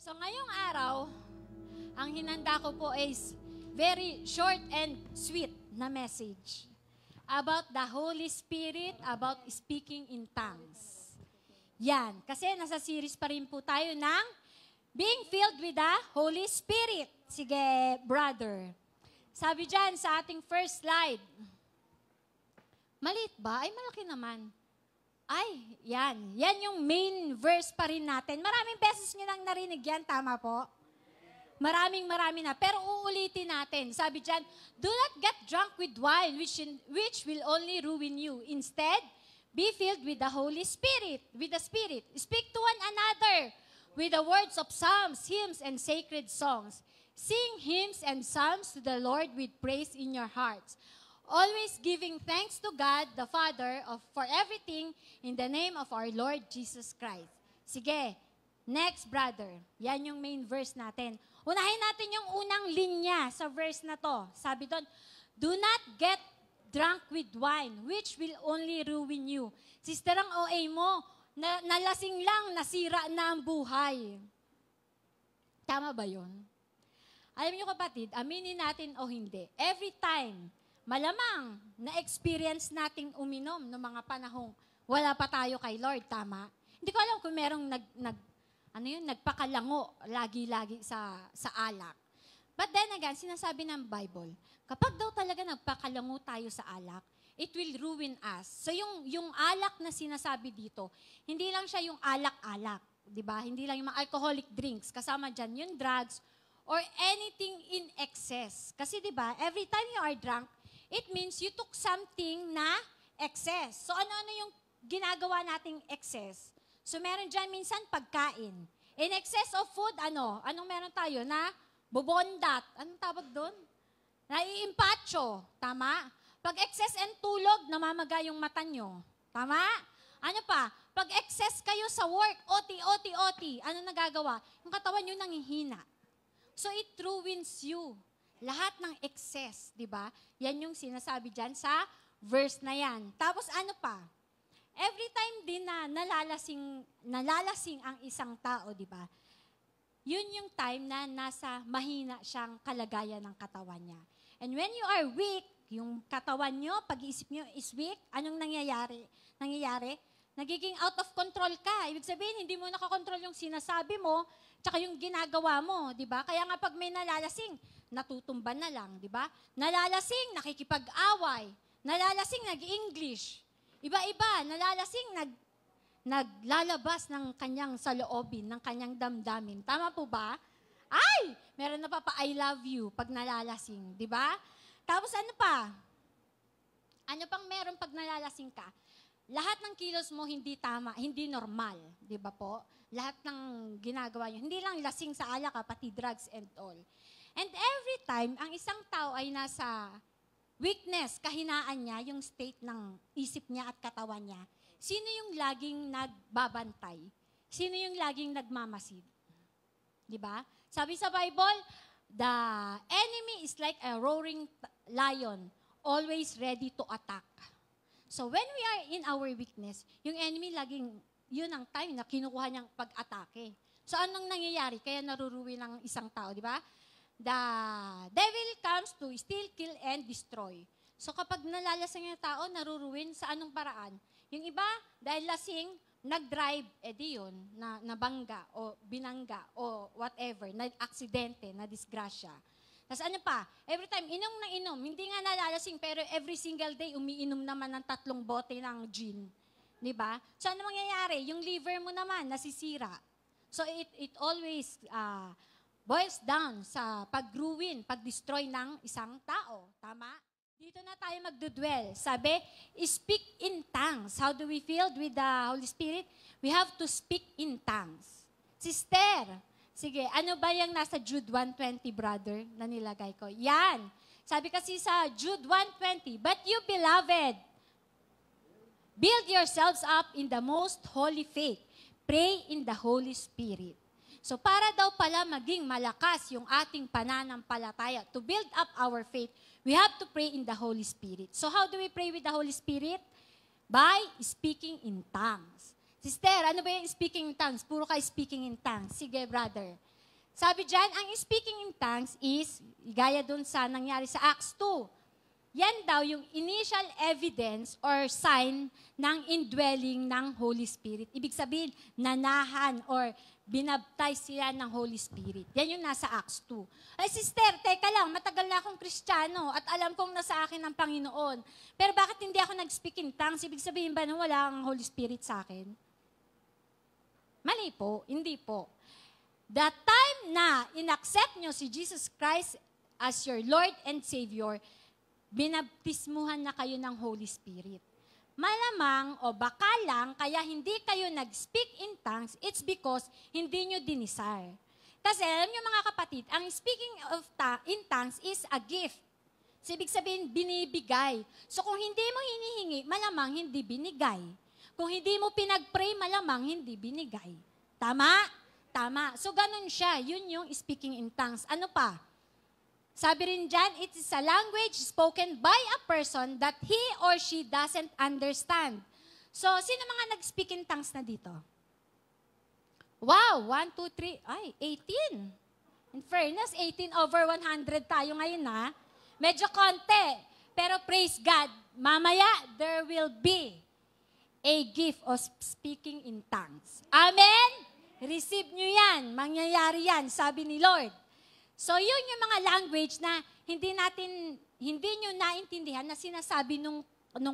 So ngayong araw, ang hinanda ko po is very short and sweet na message about the Holy Spirit, about speaking in tongues. Yan, kasi nasa series pa rin po tayo ng being filled with the Holy Spirit. Sige, brother. Sabi dyan sa ating first slide, maliit ba? Ay, malaki naman. Ay, yan. Yan yung main verse pa rin natin. Maraming beses nyo nang narinig yan, tama po? Marami na. Pero uulitin natin. Sabi dyan, do not get drunk with wine, which will only ruin you. Instead, be filled with the Holy Spirit, with the Spirit. Speak to one another with the words of psalms, hymns, and sacred songs. Sing hymns and psalms to the Lord with praise in your hearts. Always giving thanks to God, the Father, for everything in the name of our Lord Jesus Christ. Sige, next brother. Yan yung main verse natin. Unahin natin yung unang linya sa verse na to. Sabi doon, do not get drunk with wine, which will only ruin you. Sister, ang OA mo, nalasing lang, nasira na ang buhay. Tama ba yun? Alam niyo kapatid, aminin natin o hindi, every time, malamang na-experience nating uminom ng mga panahong wala pa tayo kay Lord, tama? Hindi ko alam kung merong nagpakalango lagi-lagi sa alak. But then again, sinasabi ng Bible, kapag daw talaga nagpakalango tayo sa alak, it will ruin us. So yung alak na sinasabi dito, hindi lang siya yung alak-alak, di ba? Hindi lang yung mga alcoholic drinks, kasama dyan yung drugs or anything in excess. Kasi di ba, every time you are drunk, it means you took something na excess. So ano-ano yung ginagawa nating excess? So meron dyan minsan pagkain. In excess of food, anong meron tayo na bubondat? Anong tawag doon? Naiimpatcho. Tama? Pag excess and tulog, namamaga yung mata nyo. Tama? Ano pa? Pag excess kayo sa work, OT, ano nagagawa? Yung katawan nyo nanghihina. So it ruins you. Lahat ng excess, di ba? Yan yung sinasabi dyan sa verse na yan. Tapos ano pa? Every time din na nalalasing ang isang tao, di ba? Yun yung time na nasa mahina siyang kalagayan ng katawan niya. And when you are weak, yung katawan nyo, pag-iisip nyo is weak, anong nangyayari? Nagiging out of control ka. Ibig sabihin, hindi mo nakakontrol yung sinasabi mo, tsaka yung ginagawa mo, di ba? Kaya nga pag may nalalasing, natutumba na lang, di ba? Nalalasing, nakikipag-away. Nalalasing, nag-English. Iba-iba, nalalasing, naglalabas ng kanyang saloobin, ng kanyang damdamin. Tama po ba? Ay! Meron na pa I love you pag nalalasing, di ba? Tapos ano pa? Ano pang meron pag nalalasing ka? Lahat ng kilos mo hindi tama, hindi normal, di ba po? Lahat ng ginagawa niyo, hindi lang lasing sa alak, pati drugs and all. And every time, ang isang tao ay nasa weakness, kahinaan niya, yung state ng isip niya at katawan niya, sino yung laging nagbabantay? Sino yung laging nagmamasid? Di ba? Sabi sa Bible, the enemy is like a roaring lion, always ready to attack. So when we are in our weakness, yung enemy laging, yun ang time na kinukuha niyang pag-atake. So anong nangyayari? Kaya naruruwi ng isang tao, di ba? The devil comes to steal, kill, and destroy. So kapag nalalasing yung tao, naruruwin sa anong paraan? Yung iba, dahil lasing, nag-drive, edi yun, nabangga, o binangga, o whatever, na-aksidente, na-disgrasya. Tapos ano pa, every time, inom na inom, hindi nga nalalasing, pero every single day, umiinom naman ng 3 bote ng gin. Diba? So ano mangyayari? Yung liver mo naman, nasisira. So it always boils down sa pag-ruin, pag-destroy ng isang tao. Tama? Dito na tayo magdudwell. Sabi, speak in tongues. How do we feel with the Holy Spirit? We have to speak in tongues. Sister, sige, ano ba yung nasa Jude 1:20, brother, na nilagay ko? Yan. Sabi kasi sa Jude 1:20, but you, beloved, build yourselves up in the most holy faith. Pray in the Holy Spirit. So para daw pala maging malakas yung ating pananampalataya, to build up our faith, we have to pray in the Holy Spirit. So how do we pray with the Holy Spirit? By speaking in tongues. Sister, ano ba yung speaking in tongues? Puro ka speaking in tongues. Sige, brother. Sabi dyan, ang speaking in tongues is, gaya dun sa nangyari sa Acts 2. Yan daw yung initial evidence or sign ng indwelling ng Holy Spirit. Ibig sabihin, nanahan or binaptize sila ng Holy Spirit. Yan yung nasa Acts 2. Ay, sister, teka lang, matagal na akong Kristiyano at alam kong nasa akin ang Panginoon. Pero bakit hindi ako nag-speak in tongues? Ibig sabihin ba na wala ang Holy Spirit sa akin? Mali po, hindi po. The time na in-accept nyo si Jesus Christ as your Lord and Savior, binabtismuhan na kayo ng Holy Spirit. Malamang o baka lang, kaya hindi kayo nag-speak in tongues, it's because hindi nyo dinisire. Kasi alam nyo mga kapatid, ang speaking in tongues is a gift. So, ibig sabihin, binibigay. So kung hindi mo hinihingi, malamang hindi binigay. Kung hindi mo pinag-pray, malamang hindi binigay. Tama? Tama. So ganun siya. Yun yung speaking in tongues. Ano pa? Sabi rin dyan, it is a language spoken by a person that he or she doesn't understand. So, sino mga nag-speak in tongues na dito? Wow, 1, 2, 3, ay, 18. In fairness, 18 over 100 tayo ngayon ha. Medyo konti. Pero praise God, mamaya, there will be a gift of speaking in tongues. Amen? Receive nyo yan. Mangyayari yan, sabi ni Lord. So, yun yung mga language na hindi nyo naintindihan na sinasabi nung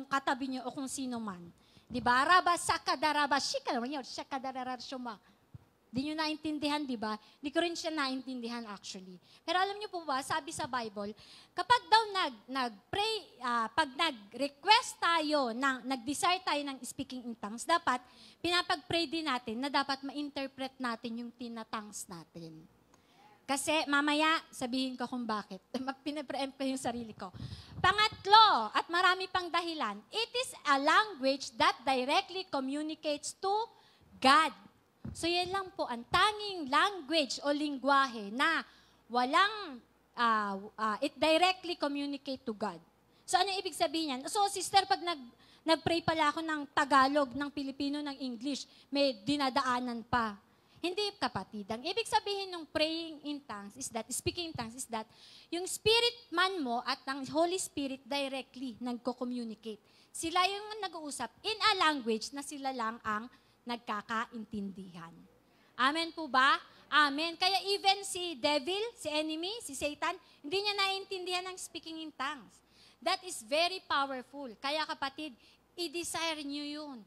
katabi nyo o kung sino man. Diba? Raba, sakadaraba, shakadararashuma. Hindi nyo naintindihan, diba? Hindi ko rin siya naintindihan actually. Pero alam nyo po ba, sabi sa Bible, kapag daw nag-pray, pag nag-request tayo, nag-desire tayo ng speaking in tongues, dapat pinapag-pray din natin na dapat ma-interpret natin yung tinatangs natin. Kasi mamaya, sabihin ko kung bakit. Pinapreempt ko yung sarili ko. Pangatlo, at marami pang dahilan, it is a language that directly communicates to God. So yan lang po, ang tanging language o lingwahe na walang, it directly communicate to God. So ano ibig sabihin yan? So sister, pag nag-pray pala ako ng Tagalog, ng Pilipino, ng English, may dinadaanan pa. Hindi, kapatid. Ang ibig sabihin ng praying in tongues is that, speaking in tongues is that, yung spirit man mo at ang Holy Spirit directly nagko-communicate. Sila yung nag-uusap in a language na sila lang ang nagkakaintindihan. Amen po ba? Amen. Kaya even si devil, si enemy, si Satan, hindi niya naiintindihan ang speaking in tongues. That is very powerful. Kaya kapatid, i-desire niyo yun.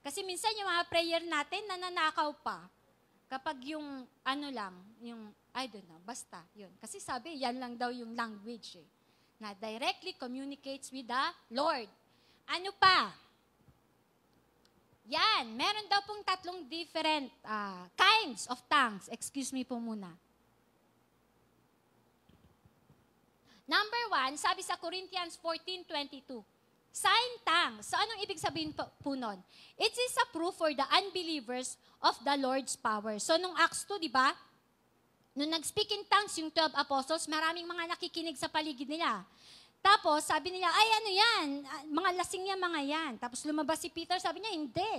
Kasi minsan yung mga prayer natin, nananakaw pa. Kapag yung, I don't know, basta, yun. Kasi sabi, yan lang daw yung language na directly communicates with the Lord. Ano pa? Yan, meron daw pong 3 different kinds of tongues. Excuse me po muna. Number 1, sabi sa Corinthians 14:22, sign tongues. So anong ibig sabihin po nun? It is a proof for the unbelievers of the Lord's power. So nung Acts 2, di ba? Nung nag-speak in tongues yung 12 apostles, maraming mga nakikinig sa paligid nila. Tapos sabi nila, ay ano yan? Mga lasing yan, mga yan. Tapos lumabas si Peter, sabi niya, hindi.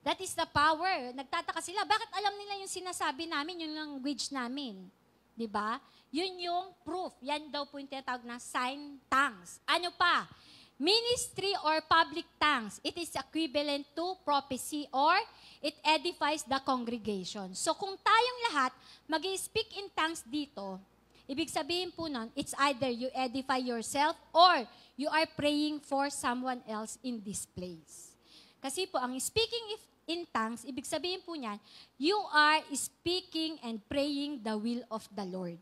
That is the power. Nagtataka sila, bakit alam nila yung sinasabi namin, yung language namin? Di ba? Yun yung proof. Yan daw po yung tinatawag na sign tongues. Ano pa? Ministry or public tongues, it is equivalent to prophecy or it edifies the congregation. So kung tayong lahat mag-speak in tongues dito, ibig sabihin po nun, it's either you edify yourself or you are praying for someone else in this place. Kasi po, ang speaking in tongues, ibig sabihin po niyan, you are speaking and praying the will of the Lord.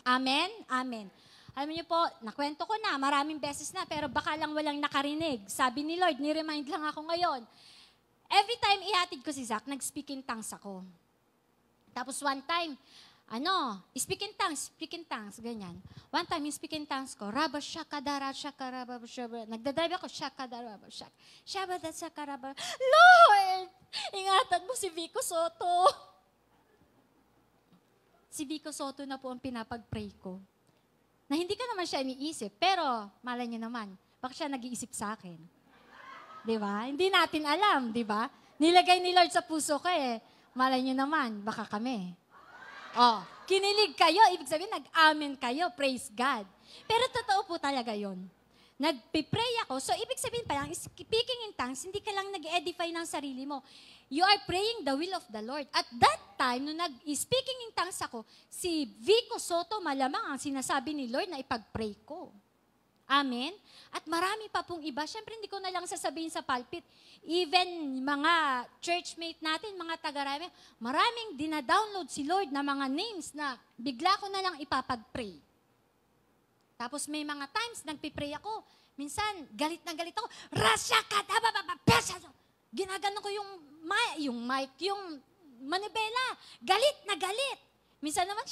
Amen? Amen. Alam niyo po, nakwento ko na, maraming beses na, pero baka lang walang nakarinig. Sabi ni Lord, ni-remind lang ako ngayon. Every time ihatid ko si Zach, nag-speak in tongues ako. Tapos one time, speak in tongues, ganyan. One time, yung speak in tongues ko, raba shakadara, shakaraba, shabara. Nagdadrive ako, shakadaraba, shabada, shakaraba. Lord, ingatan mo si Vico Soto. Si Vico Soto na po ang pinapag-pray ko. Na hindi ko naman siya iniisip, pero malay niyo naman, baka siya nag-iisip sa akin. Di ba? Hindi natin alam, di ba? Nilagay ni Lord sa puso ko malay niyo naman, baka kami. Oh, kinilig kayo, ibig sabihin nag-amen kayo, praise God. Pero totoo po talaga yon. Nagpipray ako, so ibig sabihin pa lang, speaking in tongues, hindi ka lang nag-edify ng sarili mo. You are praying the will of the Lord. At that time, nung nag-speaking in tongues ako, si Vico Soto malamang ang sinasabi ni Lord na ipag-pray ko. Amen? At marami pa pong iba. Siyempre, hindi ko na lang sasabihin sa pulpit. Even mga churchmate natin, mga taga-rami, maraming dina-download si Lord na mga names na bigla ko na lang ipapag-pray. Tapos may mga times, nagpipray ako. Minsan, galit na galit ako. Rasya ka, ginagano ko yung mic, yung manibela. Galit na galit. Minsan naman,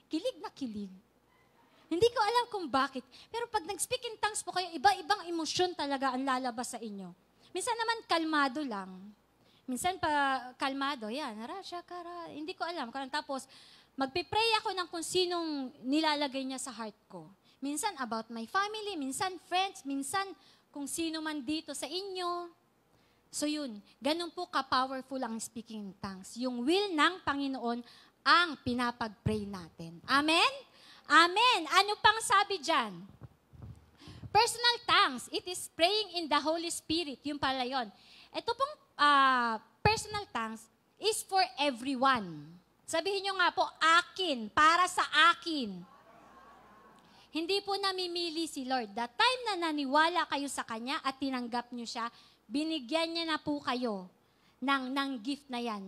kilig na kilig. Hindi ko alam kung bakit. Pero pag nag-speak in tongues po kayo, iba-ibang emosyon talaga ang lalabas sa inyo. Minsan naman, kalmado lang. Minsan pa, kalmado, yan, rasya ka, hindi ko alam. Tapos, magpipray ako ng kung sinong nilalagay niya sa heart ko. Minsan about my family, minsan friends, minsan kung sino man dito sa inyo. So yun, ganun po ka-powerful ang speaking in tongues. Yung will ng Panginoon ang pinapag-pray natin. Amen? Amen. Ano pang sabi dyan? Personal tongues, it is praying in the Holy Spirit. Yung pala yun. Ito pong personal tongues is for everyone. Sabihin nyo nga po, akin, para sa akin. Hindi po namimili si Lord. The time na naniwala kayo sa Kanya at tinanggap nyo siya, binigyan niya na po kayo ng gift na yan,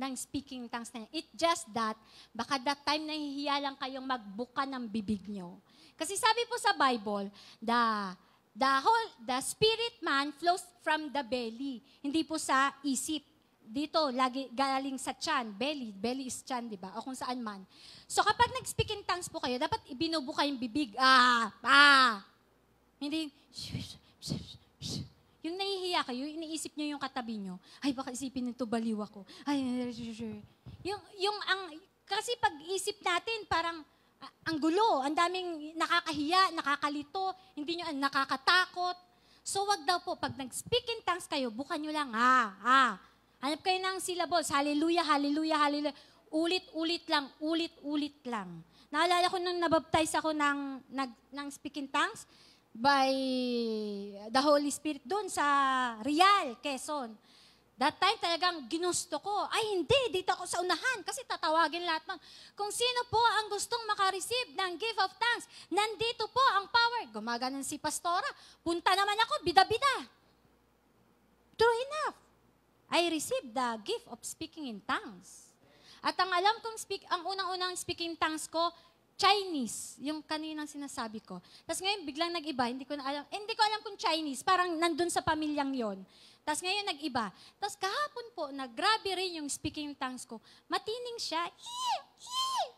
ng speaking tongues na yan. It's just that, baka that time nahihiya lang kayong magbuka ng bibig nyo. Kasi sabi po sa Bible, the spirit man flows from the belly, hindi po sa isip. Dito, lagi galing sa tiyan, belly is tiyan, di ba? O kung saan man. So kapag nag-speak in tongues po kayo, dapat ibinubuka yung bibig. Hindi, yung nahihiya kayo, iniisip nyo yung katabi nyo, ay baka isipin nito baliw ako. Kasi pag-isip natin, parang, ang gulo, ang daming nakakahiya, nakakalito, hindi nyo nakakatakot. So wag daw po, pag nag-speak in tongues kayo, bukan nyo lang, hanap kayo ng syllables, hallelujah, hallelujah, hallelujah. Ulit-ulit lang. Naalala ko nung nabaptize ako ng speaking tongues by the Holy Spirit doon sa Real, Quezon. That time talagang ginusto ko, ay hindi, dito ako sa unahan kasi tatawagin lahat ng, kung sino po ang gustong makareceive ng gift of tongues, nandito po ang power. Gumaganon si pastora, punta naman ako, bida-bida. True enough. I received the gift of speaking in tongues. At ang alam kong ang unang-unang speaking tongues ko, Chinese, yung kaninang sinasabi ko. Tapos ngayon, biglang nag-iba, hindi ko alam kung Chinese, parang nandun sa pamilyang yon. Tapos ngayon, nag-iba. Tapos kahapon po, naggrabe rin yung speaking tongues ko. Matining siya,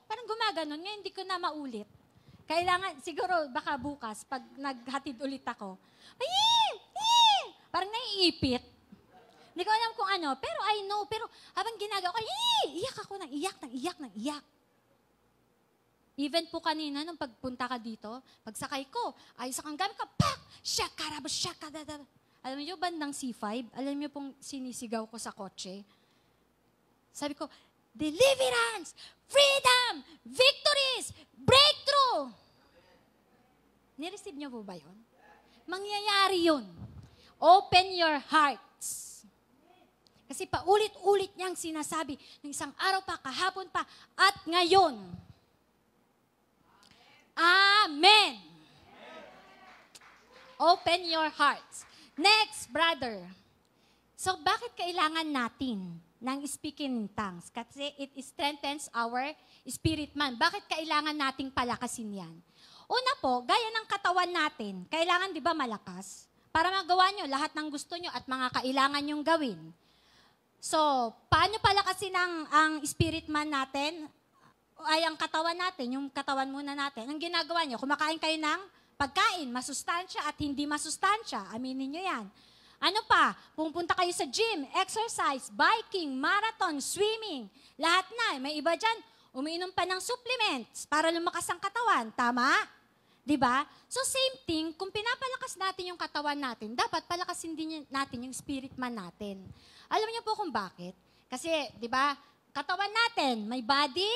parang gumaganon. Ngayon, hindi ko na maulit. Kailangan, siguro, baka bukas, pag naghatid ulit ako, parang naiipit. Hindi ko alam kung ano, pero I know, pero habang ginagawa ko, iyak ako ng iyak. Even po kanina, nung pagpunta ka dito, pagsakay ko, ayos akong gamit ko, pak! Shakara, shakada. Alam niyo, bandang C5, alam niyo pong sinisigaw ko sa kotse? Sabi ko, deliverance, freedom, victories, breakthrough! Nireceive niyo po ba yun? Mangyayari yun. Open your hearts. Kasi paulit-ulit niyang sinasabi, ng isang araw pa, kahapon pa, at ngayon. Amen. Open your hearts. Next, brother. So, bakit kailangan natin ng speaking in tongues? Kasi it strengthens our spirit man. Bakit kailangan nating palakasin yan? Una po, gaya ng katawan natin, kailangan di ba malakas? Para magawa nyo lahat ng gusto nyo at mga kailangan nyong gawin. So, paano palakasin ang spirit man natin? Ay, ang katawan natin, yung katawan muna natin. Ang ginagawa nyo, kumakain kayo ng pagkain, masustansya at hindi masustansya. Aminin nyo yan. Ano pa? Pupunta kayo sa gym, exercise, biking, marathon, swimming. Lahat na. May iba dyan, umiinom pa ng supplements para lumakas ang katawan. Tama? Diba? So same thing, kung pinapalakas natin yung katawan natin, dapat palakasin din natin yung spirit man natin. Alam niyo po kung bakit? Kasi, di ba, katawan natin, may body,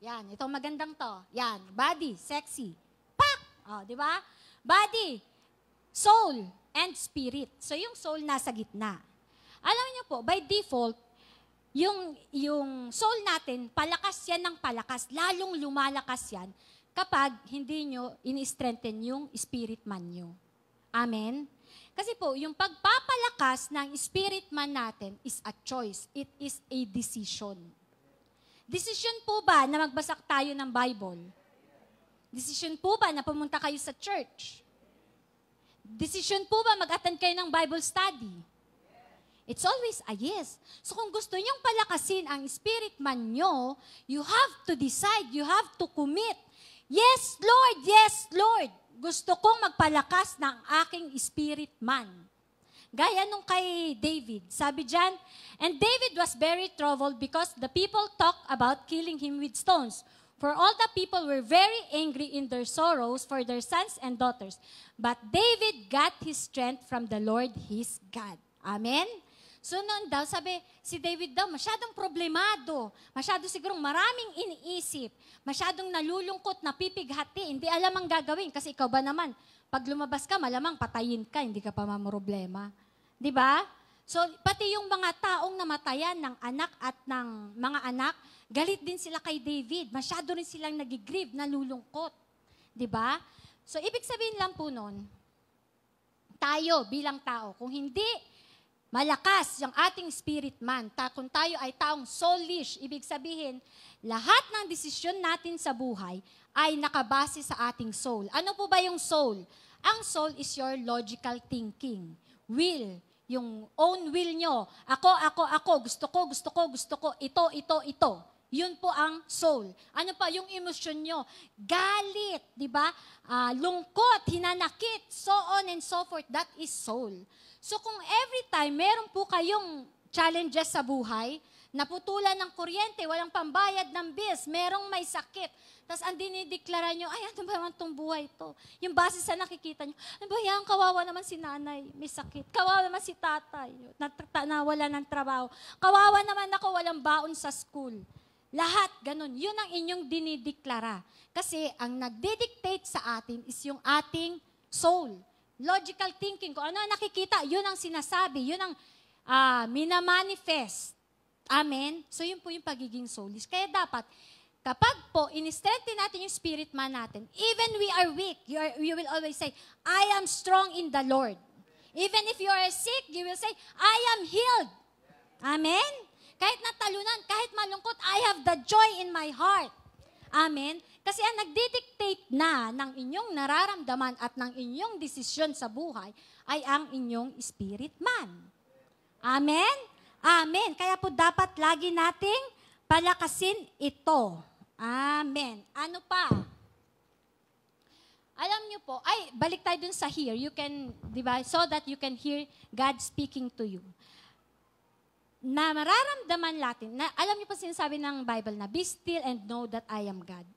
yan, itong magandang to. Yan, body, sexy. Pak! Oh, di ba? Body, soul, and spirit. So, yung soul nasa gitna. Alam niyo po, by default, yung soul natin, palakas yan ng palakas. Lalong lumalakas yan kapag hindi nyo ini-strengthen yung spirit man nyo. Amen? Kasi po, yung pagpapalakas ng spirit man natin is a choice. It is a decision. Decision po ba na magbasak tayo ng Bible? Decision po ba na pumunta kayo sa church? Decision po ba mag-attend kayo ng Bible study? It's always a yes. So kung gusto niyong palakasin ang spirit man nyo, you have to decide, you have to commit. Yes, Lord, yes, Lord. Gusto kong magpalakas ng aking spirit man. Gaya nung kay David. Sabi dyan, and David was very troubled because the people talked about killing him with stones. For all the people were very angry in their sorrows for their sons and daughters. But David got his strength from the Lord his God. Amen? So noon daw, sabi, si David daw, masyadong problemado, masyado sigurong maraming iniisip, masyadong nalulungkot, napipighati, hindi alam ang gagawin. Kasi ikaw ba naman, pag lumabas ka, malamang patayin ka, hindi ka pa mamroblema. Di ba? So, pati yung mga taong namatayan ng anak at ng mga anak, galit din sila kay David. Masyado rin silang nagigrieve, nalulungkot. Di ba? So, ibig sabihin lang po nun, tayo bilang tao, kung hindi malakas yung ating spirit man, kung tayo ay taong soulish, ibig sabihin, lahat ng desisyon natin sa buhay ay nakabase sa ating soul. Ano po ba yung soul? Ang soul is your logical thinking. Will, yung own will nyo. Ako, gusto ko, ito. Yun po ang soul. Ano pa? Yung emosyon nyo. Galit, di ba? Lungkot, hinanakit, so on and so forth. That is soul. So kung every time meron po kayong challenges sa buhay, naputulan ng kuryente, walang pambayad ng bills, merong may sakit, tapos ang dinideklara nyo, ay ano ba naman itong buhay to? Yung base sa nakikita nyo, ano ba yan, kawawa naman si nanay, may sakit. Kawawa naman si tatay, nawala ng trabaho. Kawawa naman ako, walang baon sa school. Lahat, ganun. Yun ang inyong dinideklara. Kasi ang nagdidictate sa atin is yung ating soul. Logical thinking, kung ano ang nakikita, yun ang sinasabi, yun ang minamanifest. Amen? So yun po yung pagiging soulish. Kaya dapat, kapag po, in-strengthen natin yung spirit man natin, even we are weak, you will always say, I am strong in the Lord. Even if you are sick, you will say, I am healed. Amen? Kahit natalunan, kahit malungkot, I have the joy in my heart. Amen? Kasi ang nagdidictate na ng inyong nararamdaman at ng inyong desisyon sa buhay ay ang inyong spirit man. Amen? Amen. Kaya po dapat lagi nating palakasin ito. Amen. Ano pa? Alam niyo po, balik tayo dun sa hear. You can, di ba, so that you can hear God speaking to you. Na mararamdaman natin, alam niyo pa sinasabi ng Bible na, be still and know that I am God.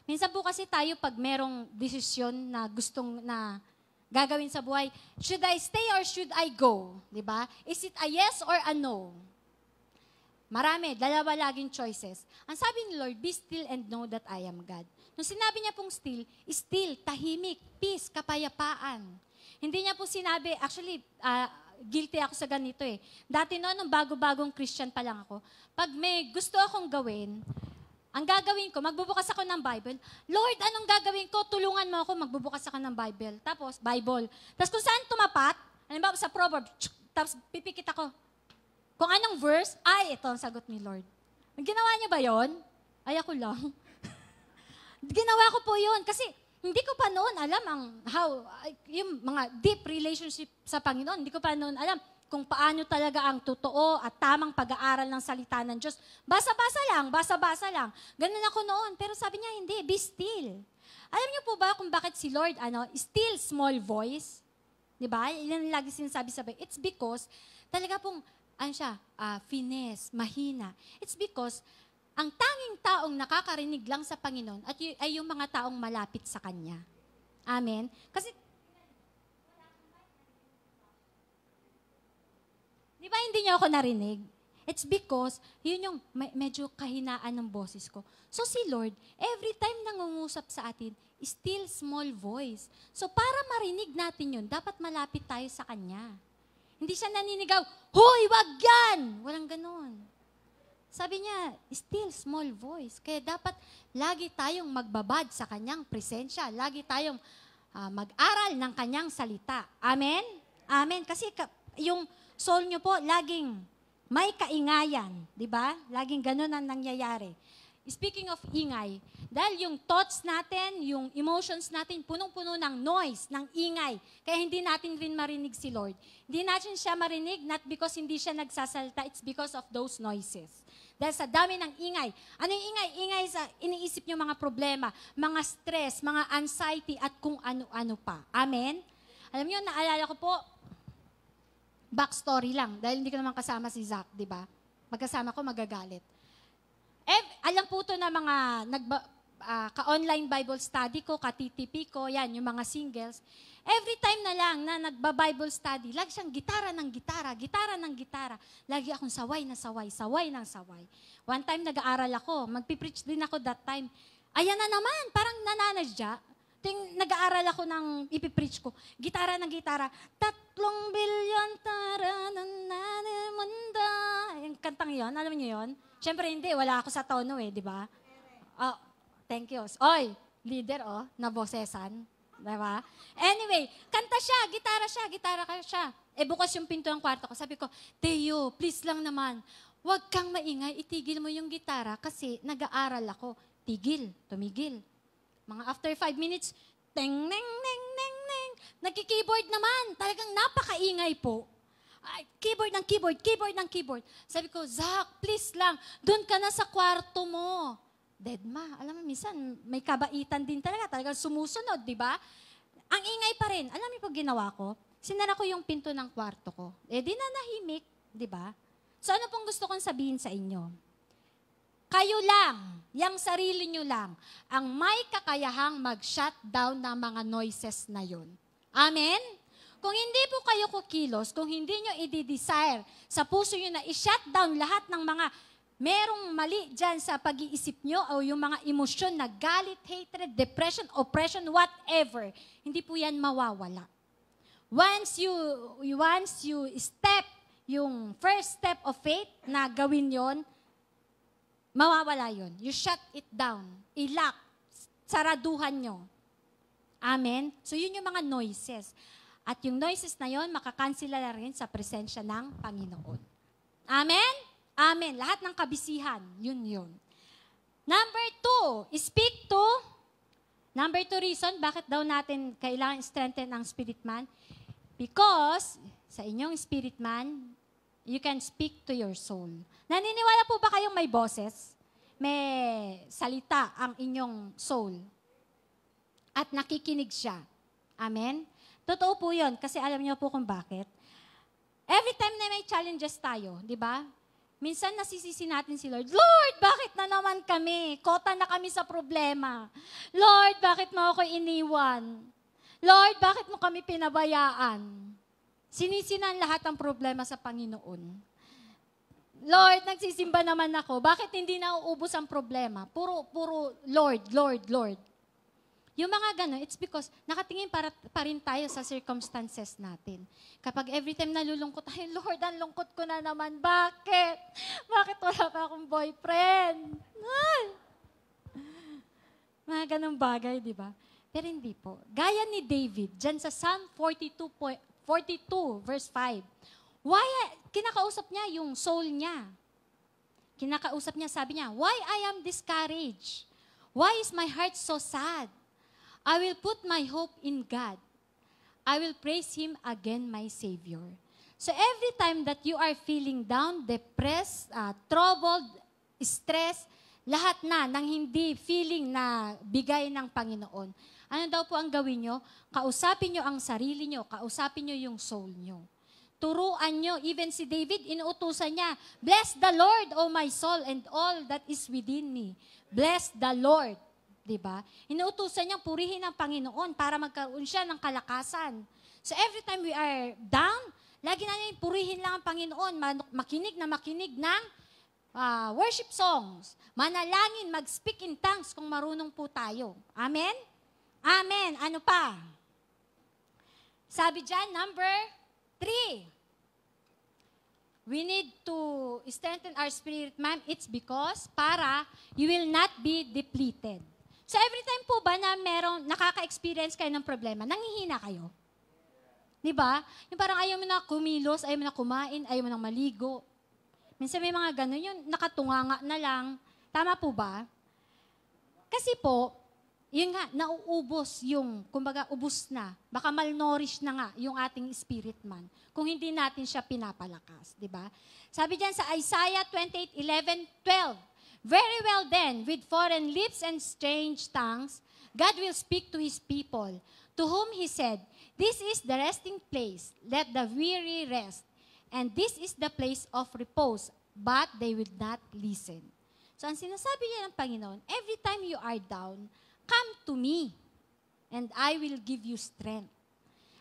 Minsan po kasi tayo pag merong desisyon na gustong na gagawin sa buhay, should I stay or should I go? Diba? Is it a yes or a no? Marami, dalawa laging choices. Ang sabi ni Lord, be still and know that I am God. Nung sinabi niya pong still, tahimik, peace, kapayapaan. Hindi niya po sinabi, actually, guilty ako sa ganito eh. Dati noon, nung bago-bagong Christian pa lang ako, pag may gusto akong gawin, ang gagawin ko, magbubukas ako ng Bible. Lord, anong gagawin ko? Tulungan mo ako, magbubukas ako ng Bible. Tapos, Bible. Tapos kung saan tumapat, halimbawa sa Proverbs, tapos pipikit ako. Kung anong verse, ito ang sagot ni Lord. Ginawa niya ba yon? Ako lang. Ginawa ko po yon kasi hindi ko pa noon alam yung mga deep relationship sa Panginoon. Hindi ko pa noon alam kung paano talaga ang totoo at tamang pag-aaral ng salita ng Diyos. Basa-basa lang. Ganun ako noon. Pero sabi niya, hindi, be still. Alam niyo po ba kung bakit si Lord, still small voice? Diba? Yan lagi sinasabi-sabi. It's because, talaga pong, finesse, mahina. It's because, ang tanging taong nakakarinig lang sa Panginoon ay yung mga taong malapit sa Kanya. Amen? Kasi, di ba hindi niyo ako narinig? It's because, yun yung medyo kahinaan ng boses ko. So si Lord, every time nangungusap sa atin, still small voice. So para marinig natin yun, dapat malapit tayo sa Kanya. Hindi siya naninigaw, hoy, wag yan! Walang ganon. Sabi niya, still small voice. Kaya dapat lagi tayong magbabad sa Kanyang presensya. Lagi tayong mag-aral ng Kanyang salita. Amen? Amen. Kasi yung soul nyo po, laging may kaingayan. Di ba? Laging ganun ang nangyayari. Speaking of ingay, dahil yung thoughts natin, yung emotions natin, punong-puno ng noise, ng ingay. Kaya hindi natin rin marinig si Lord. Hindi natin siya marinig, not because hindi siya nagsasalita, it's because of those noises. Dahil sa dami ng ingay. Ano yung ingay? Ingay sa iniisip nyo mga problema, mga stress, mga anxiety, at kung ano-ano pa. Amen? Alam nyo, naalala ko po, backstory lang, dahil hindi ko naman kasama si Zach, di ba? Magkasama ko, magagalit. Alam po ito na mga ka-online Bible study ko, ka-TTP ko, yan, yung mga singles. Every time na lang na nagba-Bible study, lagi siyang gitara ng gitara. Lagi akong saway ng saway. One time nag-aaral ako, magpipreach din ako that time. Ayan na naman, parang nananadya. Nag-aaral ako ng ipipreach ko. Gitara ng gitara. 3 bilyon tara ng mundo. Yung kantang yon, alam niyo yon? Siyempre hindi, wala ako sa tono di ba? Oh, thank you. Oy, leader nabosesan. Diba? Anyway, kanta siya, gitara siya. Bukas yung pinto ng kwarto ko. Sabi ko, Teo, please lang naman, huwag kang maingay, itigil mo yung gitara kasi nag-aaral ako. Tumigil. Mga after 5 minutes, ting, neng. Nagki-keyboard naman. Talagang napakaingay po. Keyboard ng keyboard. Sabi ko, Zach, please lang, doon ka na sa kwarto mo. Deadma. Alam mo, minsan, may kabaitan din talaga. Talagang sumusunod, di ba? Ang ingay pa rin. Alam mo po ginawa ko? Sinara ko yung pinto ng kwarto ko. Di na nahimik, di ba? So ano pong gusto kong sabihin sa inyo? Kayo lang, yung sarili nyo lang, ang may kakayahang mag-shutdown ng mga noises na yun. Amen? Kung hindi po kayo kukilos, kung hindi nyo i-desire sa puso nyo na i-shutdown lahat ng mga merong mali dyan sa pag-iisip nyo o yung mga emosyon na galit, hatred, depression, oppression, whatever, hindi po yan mawawala. Once you step, yung first step of faith na gawin yon, mawawala yon. You shut it down. I-lock. Saraduhan nyo. Amen? So yun yung mga noises. At yung noises na yon, makakansela na rin sa presensya ng Panginoon. Amen? Amen. Lahat ng kabisihan, yun. Number 2, speak to. Number 2 reason, bakit daw natin kailangan strengthen ang spirit man? Because, sa inyong spirit man, you can speak to your soul. Naniniwala po ba kayong may boses? May salita ang inyong soul. At nakikinig siya. Amen? Totoo po yun, kasi alam niyo po kung bakit. Every time na may challenges tayo, di ba? Minsan nasisisi natin si Lord, Lord, bakit na naman kami? Kota na kami sa problema. Lord, bakit mo ako iniwan? Lord, bakit mo kami pinabayaan? Sinisinan lahat ng problema sa Panginoon. Lord, nagsisimba naman ako. Bakit hindi nauubos ang problema? Puro Lord, Lord, Lord. Yung mga gano'n, it's because nakatingin pa rin tayo sa circumstances natin. Kapag every time nalulungkot tayo, Lord, ang lungkot ko na naman. Bakit? Bakit wala pa akong boyfriend? Ay! Mga ganong bagay, di ba? Pero hindi po. Gaya ni David, dyan sa Psalm 42 verse 5. Kinakausap niya yung soul niya. Kinakausap niya, sabi niya, why I am discouraged? Why is my heart so sad? I will put my hope in God. I will praise Him again, my Savior. So every time that you are feeling down, depressed, troubled, stressed, lahat na ng hindi feeling na bigay ng Panginoon, ano daw po ang gawin nyo? Kausapin nyo ang sarili nyo, kausapin nyo yung soul nyo. Turuan nyo, even si David, inuutusan niya, bless the Lord, O my soul, and all that is within me. Bless the Lord. Diba? Inuutusan niyang purihin ang Panginoon para magkaroon siya ng kalakasan. So every time we are down, Lagi natin purihin lang ang Panginoon, makinig ng worship songs, manalangin, mag-speak in tongues kung marunong po tayo. Amen? Amen. Ano pa? Sabi dyan, number 3. We need to strengthen our spirit, man. It's because para you will not be depleted. So every time po ba na nakaka-experience kayo ng problema, nangihina kayo? Di ba? Yung parang ayaw mo na kumilos, ayaw mo na kumain, ayaw mo na maligo. Minsan may mga ganun, yung nakatunganga na lang. Tama po ba? Kasi po, yun nga, nauubos yung, kumbaga, ubos na. Baka malnourished na nga yung ating spirit man kung hindi natin siya pinapalakas. Di ba? Sabi diyan sa Isaiah 28:11-12, very well then, with foreign lips and strange tongues, God will speak to His people, to whom He said, this is the resting place, let the weary rest, and this is the place of repose, but they will not listen. So ang sinasabi niya ng Panginoon, every time you are down, come to me, and I will give you strength.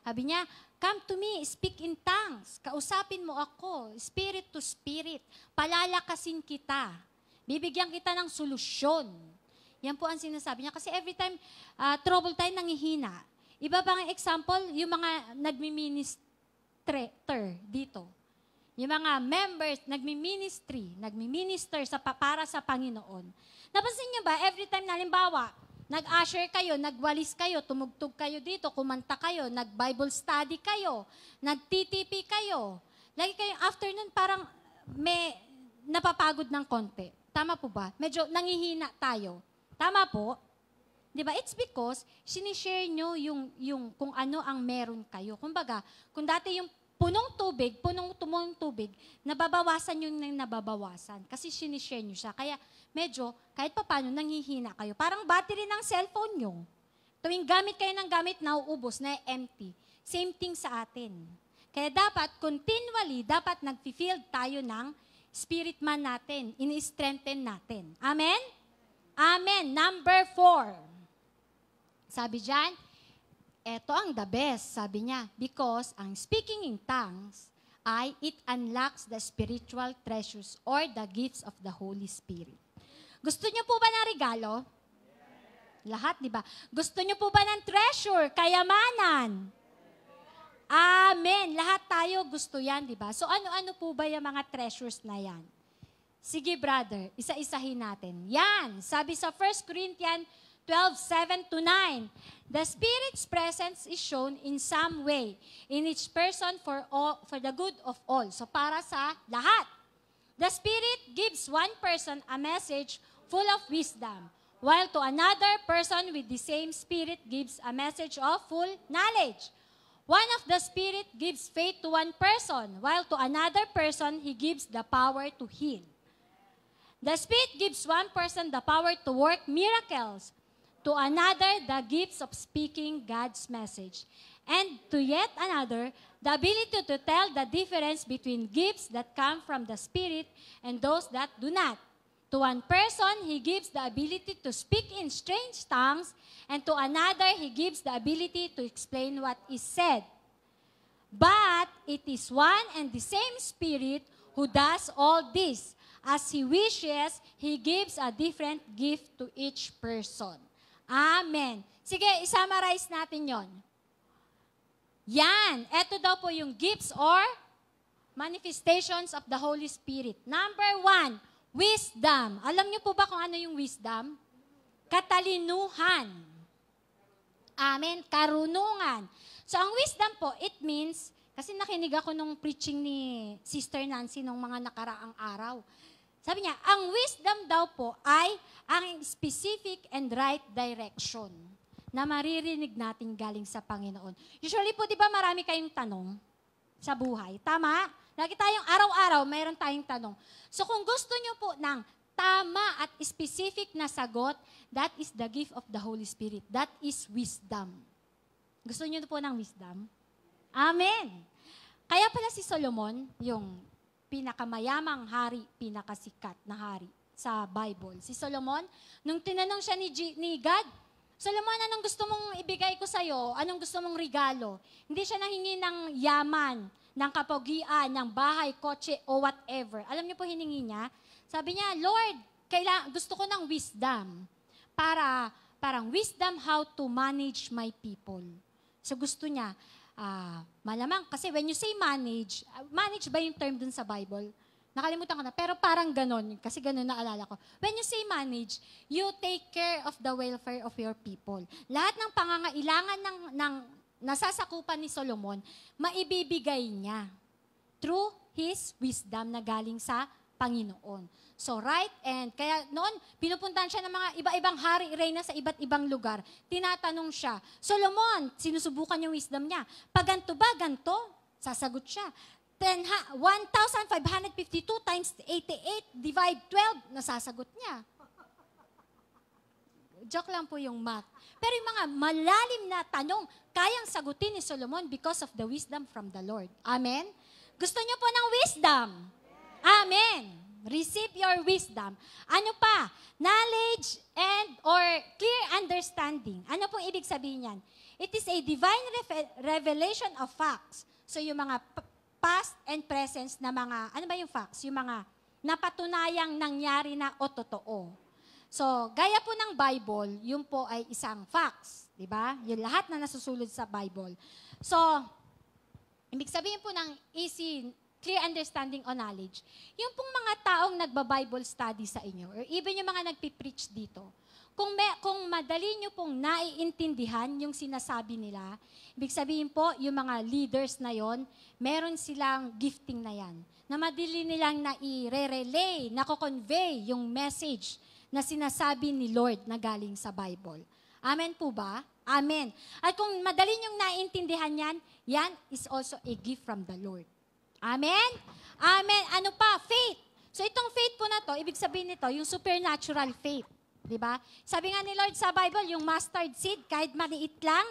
Sabi niya, come to me, speak in tongues, kausapin mo ako, spirit to spirit, palalakasin kita, bibigyan kita ng solusyon. Yan po ang sinasabi niya. Kasi every time trouble tayo, nangihina. Iba bang example, yung mga nagmi-minister dito. Yung mga members, nagmi-minister para sa Panginoon. Napansin niyo ba, every time na halimbawa, nag-usher kayo, nagwalis kayo, tumugtog kayo dito, kumanta kayo, nag-Bible study kayo, nag-TTP kayo. Lagi kayong afternoon parang may napapagod ng konti. Tama po ba? Medyo nangihina tayo. Tama po? Di ba? It's because sinishare nyo yung kung ano ang meron kayo. Kumbaga, kung dati yung punong tubig, nababawasan yung nababawasan. Kasi sinishare nyo siya. Kaya medyo, kahit pa paano, nanghihina kayo. Parang battery ng cellphone nyo. Tuwing gamit kayo ng gamit, nauubos, na-empty. Same thing sa atin. Kaya dapat, continually, dapat nag-field tayo ng spirit man natin. Ini-strengthen natin. Amen? Amen. Number 4. Sabi dyan, eto ang the best, sabi niya, because ang speaking in tongues it unlocks the spiritual treasures or the gifts of the Holy Spirit. Gusto niyo po ba ng regalo? Lahat, di ba? Gusto niyo po ba ng treasure, kayamanan? Amen. Lahat tayo gusto yan, di ba? So ano-ano po ba yung mga treasures na yan? Sige, brother, isa-isahin natin. Yan, sabi sa 1 Corinthians 12:7-9. The Spirit's presence is shown in some way in each person for the good of all. So para sa lahat. The Spirit gives one person a message full of wisdom, while to another person with the same Spirit gives a message of full knowledge. One of the Spirit gives faith to one person, while to another person He gives the power to heal. The Spirit gives one person the power to work miracles, to another the gifts of speaking God's message, and to yet another the ability to tell the difference between gifts that come from the Spirit and those that do not. To one person, He gives the ability to speak in strange tongues, and to another, He gives the ability to explain what is said. But it is one and the same Spirit who does all this. As He wishes, He gives a different gift to each person. Amen. Sige, isummarize natin yon. Yan. Ito daw po yung gifts or manifestations of the Holy Spirit. Number 1, wisdom. Alam niyo po ba kung ano yung wisdom? Katalinuhan. Amen. Karunungan. So, ang wisdom po, it means, kasi nakinig ako nung preaching ni Sister Nancy nung mga nakaraang araw. Sabi niya, ang wisdom daw po ay ang specific and right direction na maririnig natin galing sa Panginoon. Usually po, di ba marami kayong tanong sa buhay? Tama? Lagi tayong araw-araw, mayroon tayong tanong. So kung gusto niyo po ng tama at specific na sagot, that is the gift of the Holy Spirit. That is wisdom. Gusto niyo po ng wisdom? Amen. Kaya pala si Solomon, yung pinakamayamang hari, pinakasikat na hari sa Bible. Si Solomon, nung tinanong siya ni God, Solomon, anong gusto mong ibigay ko sa'yo? Anong gusto mong regalo? Hindi siya nanghingi ng yaman, ng kapogian, ng bahay, kotse, o whatever. Alam niyo po hiningi niya? Sabi niya, Lord, gusto ko ng wisdom. Parang wisdom how to manage my people. So gusto niya, malamang, kasi when you say manage ba yung term dun sa Bible? Nakalimutan ko na, pero parang ganon, kasi ganon naalala ko. When you say manage, you take care of the welfare of your people. Lahat ng pangangailangan ng nasasakupan ni Solomon, maibibigay niya through his wisdom na galing sa Panginoon. So right, and kaya noon, pinupuntahan siya ng mga iba-ibang hari, reyna sa iba't ibang lugar. Tinatanong siya, Solomon, sinusubukan yung wisdom niya. Pag ganito ba, ganito? Sasagot siya. 1,552 times 88 divide 12, nasasagot niya. Joke lang po yung math. Pero yung mga malalim na tanong, kayang sagutin ni Solomon because of the wisdom from the Lord. Amen? Gusto niyo po ng wisdom? Amen. Receive your wisdom. Ano pa? Knowledge and or clear understanding. Ano pong ibig sabihin yan? It is a divine revelation of facts. So yung mga past and present na mga, ano ba yung facts? Yung mga napatunayang nangyari na o totoo. So, gaya po ng Bible, yun po ay isang facts. Diba? Yung lahat na nasusulod sa Bible. So, ibig sabihin po ng easy, clear understanding o knowledge, yung pong mga taong nagba-Bible study sa inyo, or even yung mga nagpipreach dito, kung madali nyo pong naiintindihan yung sinasabi nila, ibig sabihin po, yung mga leaders na yon, meron silang gifting na yan, na madali nilang na-relay, na-convey yung message na sinasabi ni Lord na galing sa Bible. Amen po ba? Amen. At kung madali nyong naiintindihan yan, yan is also a gift from the Lord. Amen? Amen. Ano pa? Faith. So itong faith po na to, ibig sabihin nito, yung supernatural faith. Diba? Sabi nga ni Lord sa Bible, yung mustard seed, kahit maliit lang,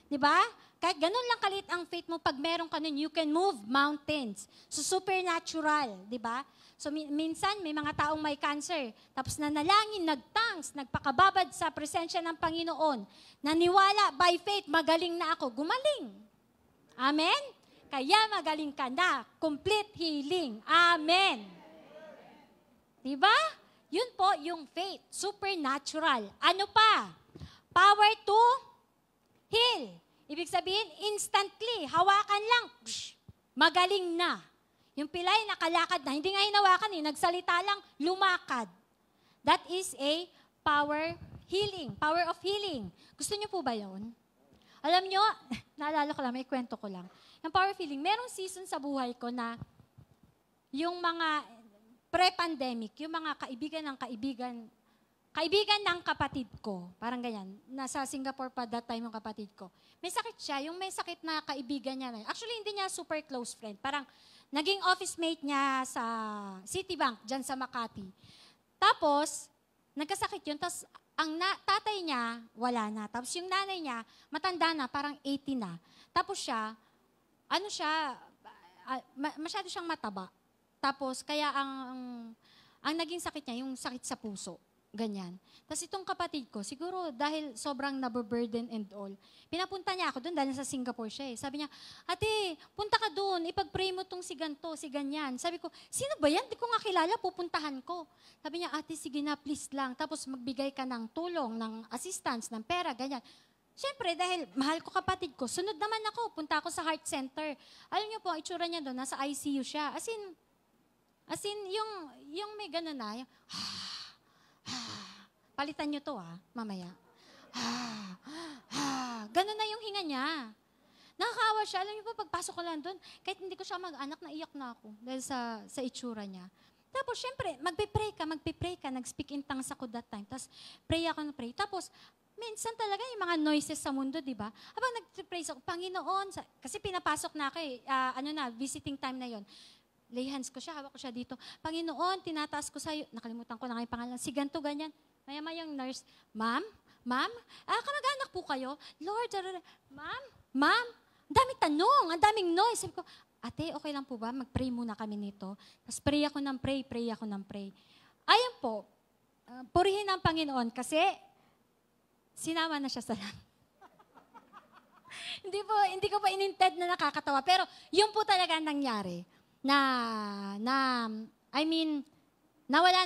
diba? Kahit ganun lang kalit ang faith mo, pag meron ka nun, you can move mountains. So supernatural, diba? So minsan may mga taong may cancer, tapos nanalangin, nagtangs, nagpakababad sa presensya ng Panginoon, naniwala by faith, magaling na ako, gumaling. Amen? Kaya magaling ka na, complete healing. Amen. Diba? Yun po yung faith, supernatural. Ano pa? Power to heal. Ibig sabihin, instantly, hawakan lang, magaling na. Yung pilay nakalakad na, hindi nga hinawakan nagsalita lang, lumakad. That is a power healing, power of healing. Gusto niyo po ba yun? Alam niyo, naalala ko lang, may kwento ko lang. Yung power of healing, merong season sa buhay ko na yung mga pre-pandemic, yung mga kaibigan ng kapatid ko, parang ganyan, nasa Singapore pa that time yung kapatid ko. May sakit siya, yung may sakit na kaibigan niya. Actually, hindi niya super close friend. Parang naging office mate niya sa Citibank, dyan sa Makati. Tapos, nagkasakit yun. Tapos, ang tatay niya, wala na. Tapos yung nanay niya, matanda na, parang 80 na. Tapos siya, masyado siyang mataba. Tapos, kaya ang naging sakit niya, yung sakit sa puso. Ganyan. Tapos itong kapatid ko, siguro dahil sobrang nababurden and all, pinapunta niya ako doon dahil sa Singapore siya eh. Sabi niya, ate, punta ka doon, ipag-pray mo tong si ganto, si ganyan. Sabi ko, sino ba yan? Di ko nga kilala, pupuntahan ko. Sabi niya, ate, sige na, please lang. Tapos magbigay ka ng tulong, ng assistance, ng pera, ganyan. Siyempre, dahil mahal ko kapatid ko, sunod naman ako, punta ako sa heart center. Alam niyo po, ang itsura niya doon, nasa ICU siya. As in, yung may gano'n na, yung, palitan nyo to mamaya. Gano'n na yung hinga niya. Nakakaawa siya. Alam niyo po, pagpasok ko lang doon, kahit hindi ko siya mag-anak, naiyak na ako dahil sa itsura niya. Tapos, syempre, magpipray ka, nag-speak in tongues ako that time. Tapos, pray ako. Tapos, minsan talaga yung mga noises sa mundo, di ba? Habang nag-praise ako, Panginoon, kasi pinapasok na ako visiting time na yon. Lay hands ko siya, hawak ko siya dito. Panginoon, tinataas ko sa'yo. Nakalimutan ko na nga yung pangalan. Si ganto, ganyan. Maya-maya yung nurse, Ma'am, kamag-anak po kayo? Lord, Ma'am, ang daming tanong, ang daming noise. Sabi ko, ate, okay lang po ba? Mag-pray muna kami nito. Tapos pray ako ng pray. Ayun po, purihin ang Panginoon kasi sinama na siya sa langit. Hindi ko pa inintend na nakakatawa. Pero yun po talaga nangyari. Nawala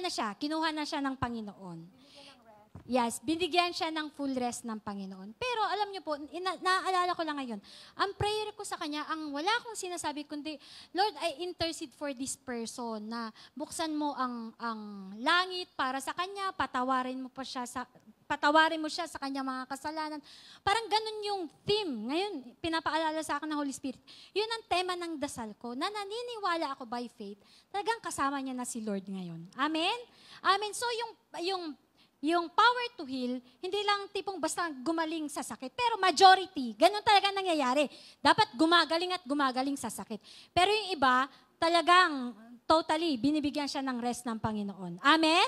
na siya. Kinuha na siya ng Panginoon. Yes, binigyan siya ng full rest ng Panginoon. Pero alam niyo po, naaalala ko lang ngayon, ang prayer ko sa Kanya, wala akong sinasabi, kundi, Lord, I intercede for this person na buksan mo ang langit para sa Kanya, patawarin mo siya sa kanyang mga kasalanan. Parang ganun yung theme. Ngayon, pinapaalala sa akin ng Holy Spirit. Yun ang tema ng dasal ko, na naniniwala ako by faith, talagang kasama niya na si Lord ngayon. Amen? Amen. So, yung power to heal, hindi lang tipong basta gumaling sa sakit. Pero majority, ganun talaga nangyayari. Dapat gumagaling sa sakit. Pero yung iba, talagang totally, binibigyan siya ng rest ng Panginoon. Amen?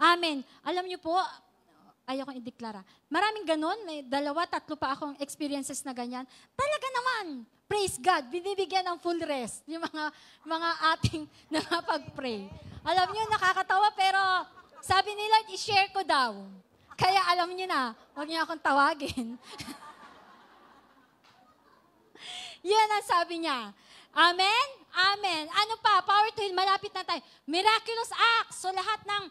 Amen. Alam niyo po, ayokong ideklara. Maraming ganun, may 2-3 pa akong experiences na ganyan. Talaga naman, praise God, binibigyan ng full rest yung mga ating nakapag-pray. Alam niyo, nakakatawa, pero sabi ni Lord, i-share ko daw. Kaya alam niyo na, huwag niyo akong tawagin. Yan ang sabi niya. Amen? Amen. Ano pa? Power to heal, malapit na tayo. Miraculous acts. So lahat ng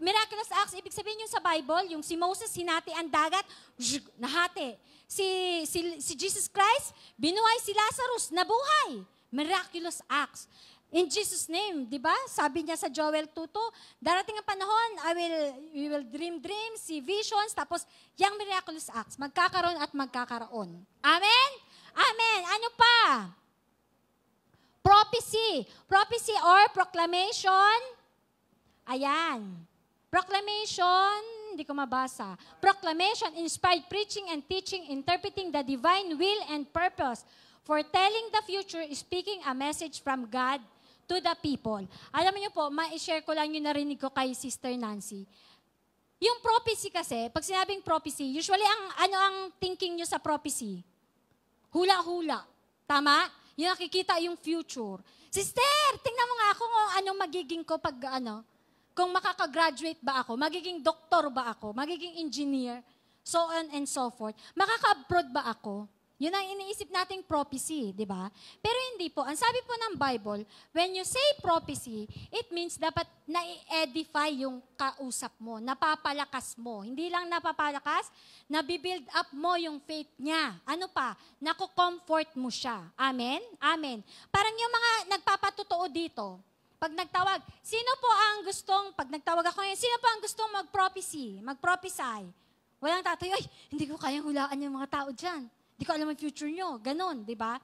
miraculous acts, ibig sabihin yung sa Bible, yung si Moses, hinati ang dagat, nahati. Si Jesus Christ, binuhay si Lazarus, nabuhay. Miraculous acts. In Jesus' name, di ba? Sabi niya sa Joel 2:2, darating ang panahon, we will dream dreams, see visions, tapos yung miraculous acts, magkakaroon at magkakaroon. Amen? Amen. Ano pa? Prophecy. Prophecy or proclamation. Ayan. Proclamation, hindi ko mabasa. Proclamation, inspired preaching and teaching, interpreting the divine will and purpose, foretelling the future, speaking a message from God to the people. Alam niyo po, ma-share ko lang yung narinig ko kay Sister Nancy. Yung prophecy kasi, pag sinabing prophecy, usually ang thinking nyo sa prophecy? Hula-hula. Tama? Yung nakikita yung future. Sister, tingnan mo nga ako kung anong magiging ko kung makakagraduate ba ako, magiging doktor ba ako, magiging engineer, so on and so forth. Makaka-abroad ba ako? Yun ang iniisip nating prophecy, di ba? Pero hindi po. Ang sabi po ng Bible, when you say prophecy, it means dapat na-edify yung kausap mo, napapalakas mo. Hindi lang napapalakas, nabibuild up mo yung faith niya. Ano pa? Naku-comfort mo siya. Amen? Amen. Parang yung mga nagpapatotoo dito, pag nagtawag, pag nagtawag ako ngayon, sino po ang gustong mag-prophesy? Walang tatayo, hindi ko kayang hulaan yung mga tao dyan. Hindi ko alam ang future nyo. Ganon, di ba?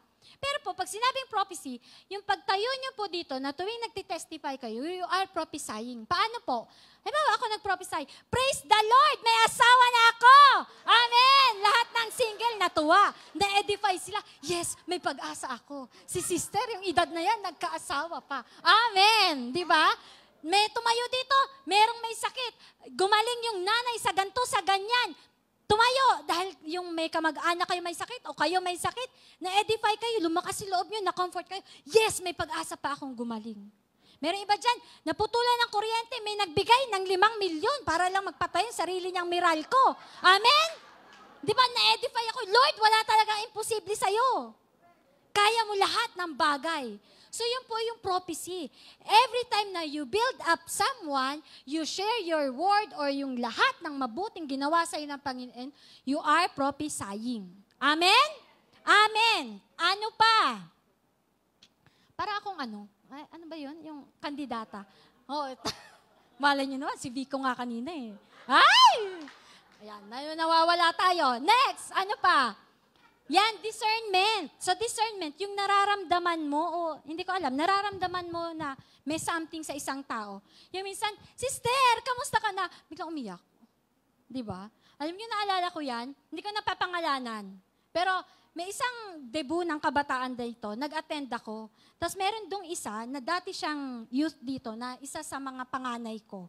Pero po, pag sinabing prophecy, yung pagtayo nyo po dito, na tuwing nagtitestify kayo, you are prophesying. Paano po? Halimbawa ako nag-prophesy, praise the Lord, may asawa na ako! Amen! Lahat ng single natuwa. Na-edify sila, yes, may pag-asa ako. Si sister, yung edad na yan, nagkaasawa pa. Amen! Di ba? May tumayo dito, merong may sakit. Gumaling yung nanay sa ganto, sa ganyan. Tumayo, dahil yung may kamag-anak kayo may sakit o kayo may sakit, na-edify kayo, lumakas si loob nyo, na-comfort kayo. Yes, may pag-asa pa akong gumaling. Meron iba dyan, naputulan ng kuryente, may nagbigay ng 5 milyon para lang magpatay yung sarili niyang Meralco. Amen? Di ba, na-edify ako, Lord, wala talaga imposible sa'yo. Kaya mo lahat ng bagay. So yun po yung prophecy. Every time na you build up someone, you share your word or yung lahat ng mabuting ginawa sa'yo ng Panginoon, you are prophesying. Amen? Amen. Ano pa? Para akong ano ba yun? Yung kandidata. Oh, malay nyo naman, si Vico nga kanina eh. Ay! Ayan, nawawala tayo. Next, ano pa? Yan, discernment. So discernment, yung nararamdaman mo, o hindi ko alam, nararamdaman mo na may something sa isang tao. Yung minsan, sister, kamusta ka na? Biglang umiyak. Di ba? Alam niyo, naalala ko yan, hindi ko napapangalanan. Pero may isang debut ng kabataan dito, nag-attend ako. Tapos meron dong isa, na dati siyang youth dito, na isa sa mga panganay ko.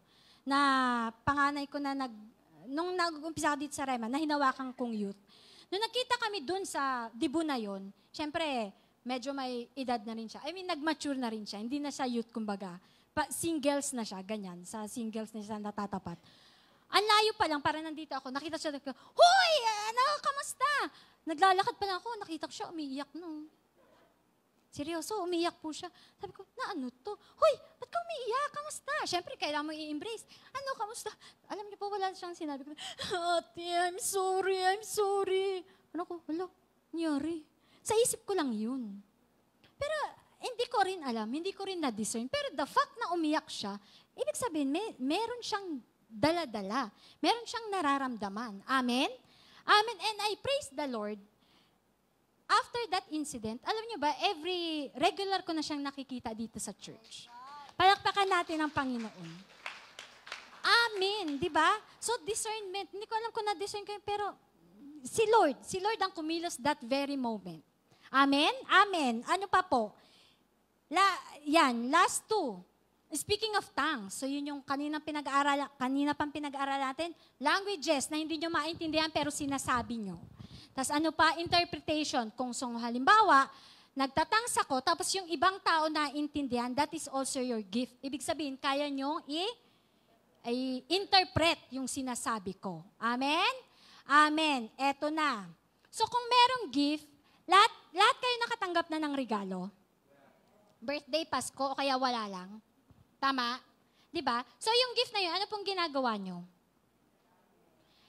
Nung nag-umpisa dito sa Rema, na hinawakan kong youth. Nung nakita kami dun sa debut na yon, syempre, medyo may edad na rin siya. I mean, nag-mature na rin siya. Hindi na siya youth, kumbaga. Singles na siya, ganyan. Sa singles na siya natatapat. Ang layo pa lang, para nandito ako, nakita siya, Hoy! Ano, kamusta? Naglalakad pa lang ako, nakita ko siya, umiiyak no. Seryoso, umiiyak po siya. Sabi ko, na ano to? Hoy, ba't ka umiiyak? Kamusta? Siyempre, kailangan mo i-embrace. Ano, kamusta? Alam niyo po, wala siyang sinabi ko. Ate, I'm sorry. Ano ko, wala, nangyari. Sa isip ko lang yun. Pero, hindi ko rin alam, hindi ko rin na-discern. Pero the fact na umiyak siya, ibig sabihin, meron siyang dala-dala. Meron siyang nararamdaman. Amen? Amen. And I praise the Lord. After that incident, alam niyo ba, regular ko na siyang nakikita dito sa church. Palakpakan natin ang Panginoon. Amen, di ba? So discernment, hindi ko alam kung na-discern kayo, pero si Lord ang kumilos that very moment. Amen? Amen. Ano pa po? Last two. Speaking of tongues, so yun yung kanina pang pinag-aaral natin, languages na hindi nyo maintindihan pero sinasabi nyo. Tapos ano pa, interpretation. Kung halimbawa, nagtatangs ako, tapos yung ibang tao na intindihan, that is also your gift. Ibig sabihin, kaya nyo i-interpret yung sinasabi ko. Amen? Amen. Eto na. So kung merong gift, lahat kayo nakatanggap na ng regalo. Birthday, Pasko, o kaya wala lang. Tama? Diba? So yung gift na yun, ano pong ginagawa nyo?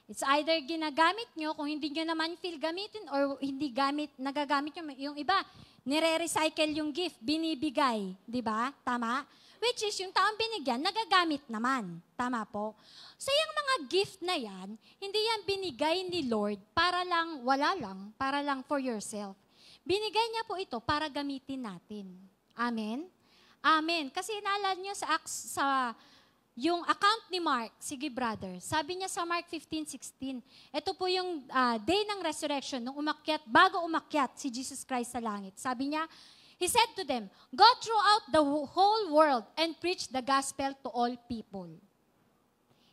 It's either ginagamit nyo, kung hindi nyo naman feel gamitin, or hindi nagagamit nyo. Yung iba, nire-recycle yung gift, binibigay. Diba? Tama? Which is, yung taong binigyan, nagagamit naman. Tama po? So yung mga gift na yan, hindi yan binigay ni Lord para lang, para lang for yourself. Binigay niya po ito para gamitin natin. Amen? Amen. Kasi naalala niyo sa yung account ni Mark, sige brother, sabi niya sa Mark 15:16, ito po yung day ng resurrection, bago umakyat si Jesus Christ sa langit. Sabi niya, He said to them, go throughout the whole world and preach the gospel to all people.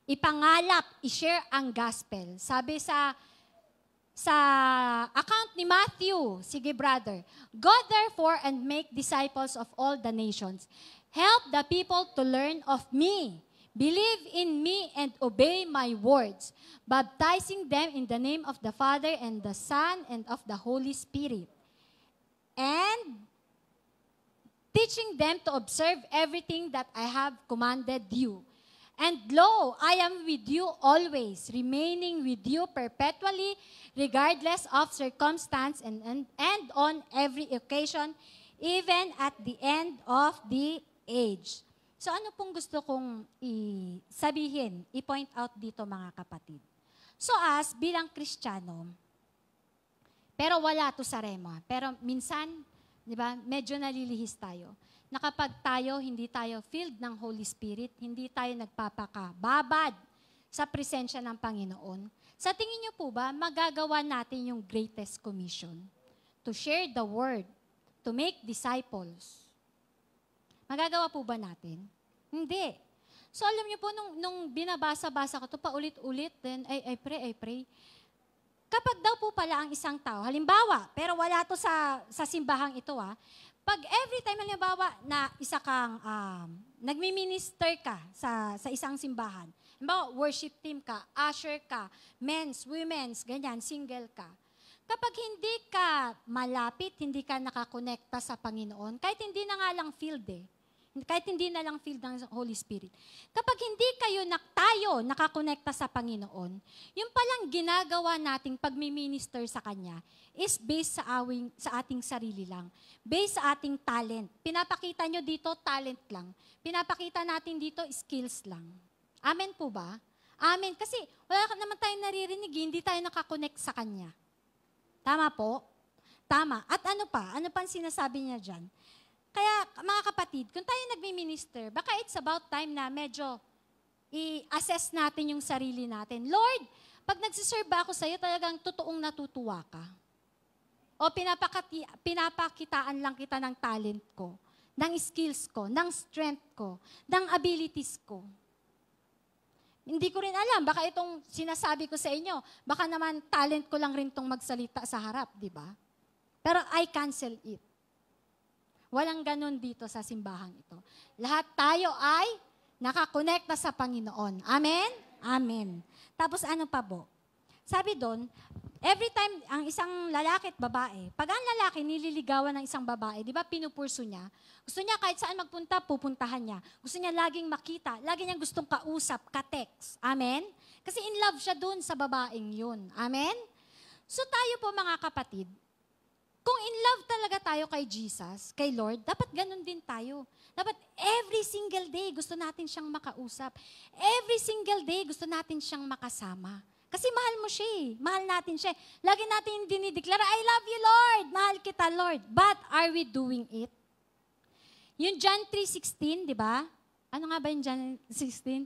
Ipangalap, i-share ang gospel. Sabi sa account ni Matthew, sige brother, go therefore and make disciples of all the nations. Help the people to learn of me. Believe in me and obey my words, baptizing them in the name of the Father and the Son and of the Holy Spirit. And teaching them to observe everything that I have commanded you. And lo, I am with you always, remaining with you perpetually, regardless of circumstance and on every occasion, even at the end of the age. So ano pong gusto kong sabihin, i-point out dito mga kapatid? So bilang Kristiyano, pero wala to sa Rema, pero minsan, di ba, medyo nalilihis tayo. Na kapag hindi tayo filled ng Holy Spirit, hindi tayo nagpapakababad sa presensya ng Panginoon, sa tingin niyo po ba, magagawa natin yung greatest commission? To share the word, to make disciples. Magagawa po ba natin? Hindi. So alam niyo po, nung binabasa-basa ko ito, paulit-ulit, then I pray. Kapag daw po pala ang isang tao, halimbawa, pero wala to sa simbahang ito pag every time, halimbawa, na isa kang, nagmi-minister ka sa isang simbahan, halimbawa, worship team ka, usher ka, men's, women's, ganyan, single ka. Kapag hindi ka malapit, hindi ka nakakonekta sa Panginoon, kahit hindi na nga lang filled kahit hindi na lang filled ng Holy Spirit. Kapag hindi tayo nakakonekta sa Panginoon, yung palang ginagawa nating pagmi-minister sa Kanya is based sa ating sarili lang. Based sa ating talent. Pinapakita nyo dito, talent lang. Pinapakita natin dito, skills lang. Amen po ba? Amen. Kasi wala naman tayong naririnig, hindi tayo nakakonect sa Kanya. Tama po? Tama. At ano pa? Ano pa ang sinasabi niya dyan? Kaya, mga kapatid, kung tayo nagmi-minister, baka it's about time na medyo i-assess natin yung sarili natin. Lord, pag nagsiserve ako sa'yo, talagang totoong natutuwa ka. O pinapakitaan lang kita ng talent ko, ng skills ko, ng strength ko, ng abilities ko. Hindi ko rin alam, baka itong sinasabi ko sa inyo, baka naman talent ko lang rin itong magsalita sa harap, di ba? Pero I cancel it. Walang ganun dito sa simbahang ito. Lahat tayo ay nakakonekta sa Panginoon. Amen? Amen. Tapos ano pa po? Sabi doon, every time ang isang lalaki at babae, pag ang lalaki nililigawan ng isang babae, di ba pinupurso niya? Gusto niya kahit saan magpunta, pupuntahan niya. Gusto niya laging makita, lagi niya gustong kausap, ka-text. Amen? Kasi in love siya doon sa babaeng yun. Amen? So tayo po mga kapatid, kung in love talaga tayo kay Jesus, kay Lord, dapat ganun din tayo. Dapat every single day gusto natin siyang makausap. Every single day gusto natin siyang makasama. Kasi mahal mo siya eh. Mahal natin siya. Lagi natin dinideklara, I love you, Lord. Mahal kita, Lord. But are we doing it? Yung John 3:16, di ba? Ano nga ba yung John 16?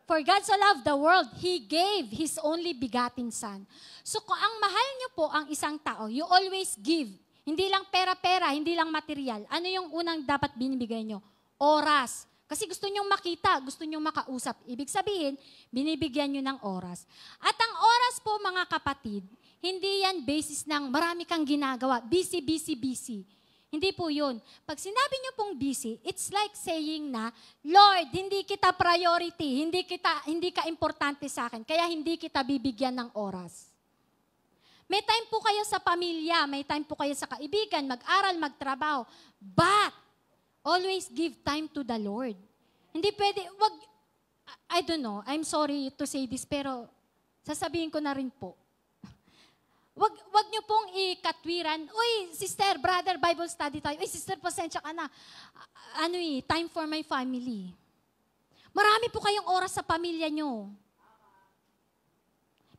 For God so loved the world, He gave His only begotten Son. So kung ang mahal niyo po ang isang tao, you always give. Hindi lang pera-pera, hindi lang material. Ano yung unang dapat binibigay niyo? Oras. Kasi gusto niyong makita, gusto niyong makausap. Ibig sabihin, binibigyan niyo ng oras. At ang oras po mga kapatid, hindi yan basis ng marami kang ginagawa. Busy, busy, busy. Hindi po yun. Pag sinabi niyo pong busy, it's like saying na, Lord, hindi kita priority, hindi ka importante sa akin, kaya hindi kita bibigyan ng oras. May time po kayo sa pamilya, may time po kayo sa kaibigan, mag-aral, magtrabaho, but always give time to the Lord. Hindi pwede, I don't know, I'm sorry to say this, pero sasabihin ko na rin po. Wag niyo pong ikatwiran, uy, sister, brother, Bible study tayo. Uy, sister, pasensya ka na. Time for my family. Marami po kayong oras sa pamilya niyo.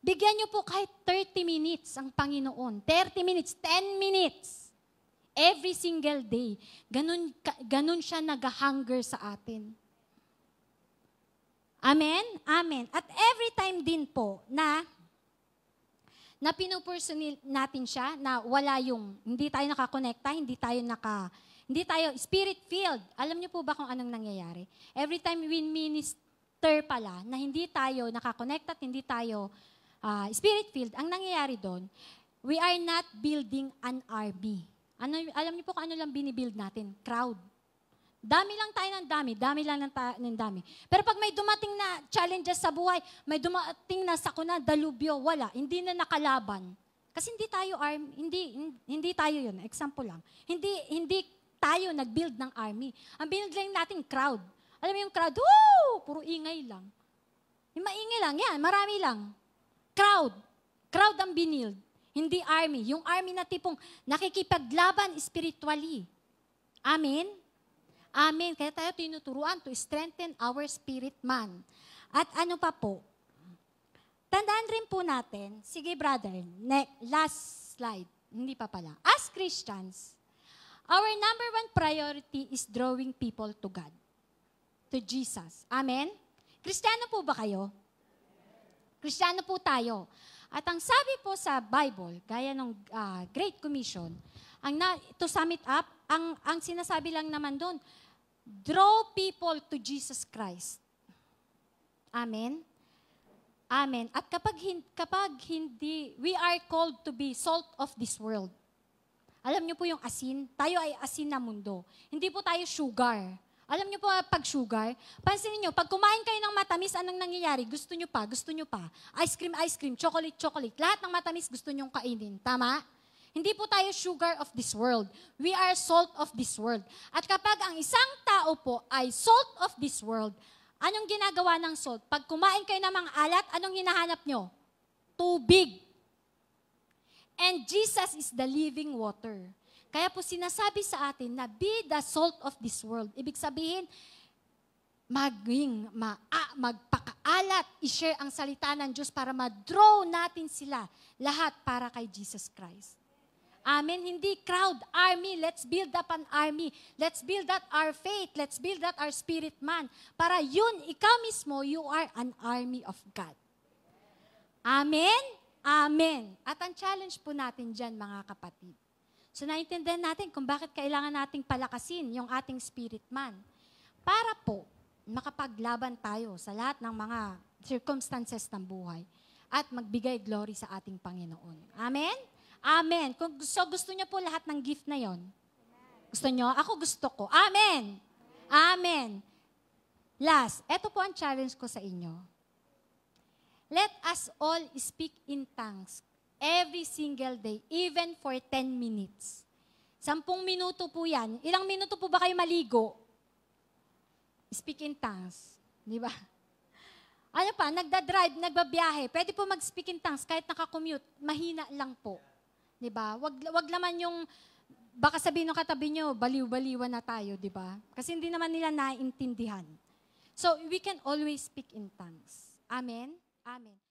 Bigyan niyo po kahit 30 minutes ang Panginoon. 30 minutes, 10 minutes. Every single day. Ganun siya nag-hunger sa atin. Amen? Amen. At every time din po na pinupursunil natin siya, na wala hindi tayo nakakonekta, hindi tayo spirit-filled. Alam niyo po ba kung anong nangyayari? Every time we minister pala, na hindi tayo nakakonekta at hindi tayo spirit-filled, ang nangyayari doon, we are not building an army. Alam niyo po kung ano lang binibuild natin? Crowd. Dami lang tayo ng dami lang ng dami. Pero pag may dumating na challenges sa buhay, may dumating na sakuna, dalubyo, wala, hindi na nakalaban. Kasi hindi tayo yun. Example lang. Hindi tayo nag-build ng army. Ang binuild lang natin, crowd. Alam mo yung crowd, woo! Puro ingay lang. Yung maingay lang, yan, marami lang. Crowd. Crowd ang binild. Hindi army. Yung army na tipong nakikipaglaban spiritually. Amen? Amen. Kaya tayo tinuturuan to strengthen our spirit man. At ano pa po? Tandaan rin po natin, sige brother, last slide. Hindi pa pala. As Christians, our number one priority is drawing people to God. To Jesus. Amen? Kristiyano po ba kayo? Kristiyano po tayo. At ang sabi po sa Bible, gaya ng Great Commission, to sum it up, ang sinasabi lang naman doon, draw people to Jesus Christ. Amen? Amen. At kapag hindi, we are called to be salt of this world. Alam niyo po yung asin? Tayo ay asin na mundo. Hindi po tayo sugar. Alam niyo po pag sugar, pansinin niyo, pag kumain kayo ng matamis, anong nangyayari? Gusto niyo pa. Ice cream, chocolate. Lahat ng matamis gusto niyong kainin. Tama? Hindi po tayo sugar of this world. We are salt of this world. At kapag ang isang tao po ay salt of this world, anong ginagawa ng salt? Pag kumain kayo ng mga alat, anong hinahanap nyo? Tubig. And Jesus is the living water. Kaya po sinasabi sa atin na be the salt of this world. Ibig sabihin, magpakaalat, i-share ang salita ng Diyos para ma-draw natin sila lahat para kay Jesus Christ. Amen. Hindi crowd, army. Let's build up an army. Let's build up our faith. Let's build up our spirit man. Para yun, ikaw mismo, you are an army of God. Amen? Amen. At ang challenge po natin dyan, mga kapatid. So, naintindihan natin kung bakit kailangan nating palakasin yung ating spirit man. Para po, makapaglaban tayo sa lahat ng mga circumstances ng buhay at magbigay glory sa ating Panginoon. Amen? Amen. Kung gusto niyo po lahat ng gift na yon, gusto niyo? Ako gusto ko. Amen. Amen. Last, eto po ang challenge ko sa inyo. let us all speak in tongues every single day, even for 10 minutes. 10 minuto po yan. Ilang minuto po ba kayo maligo? Speak in tongues. Di ba? Ano pa, nagda-drive, nagbabiyahe, pwede po mag-speak in tongues kahit naka-commute, mahina lang po. Di ba? Wag naman yung, baka sabihin ng katabi nyo, baliw-baliwan na tayo, di ba? Kasi hindi naman nila naiintindihan. So, we can always speak in tongues. Amen? Amen.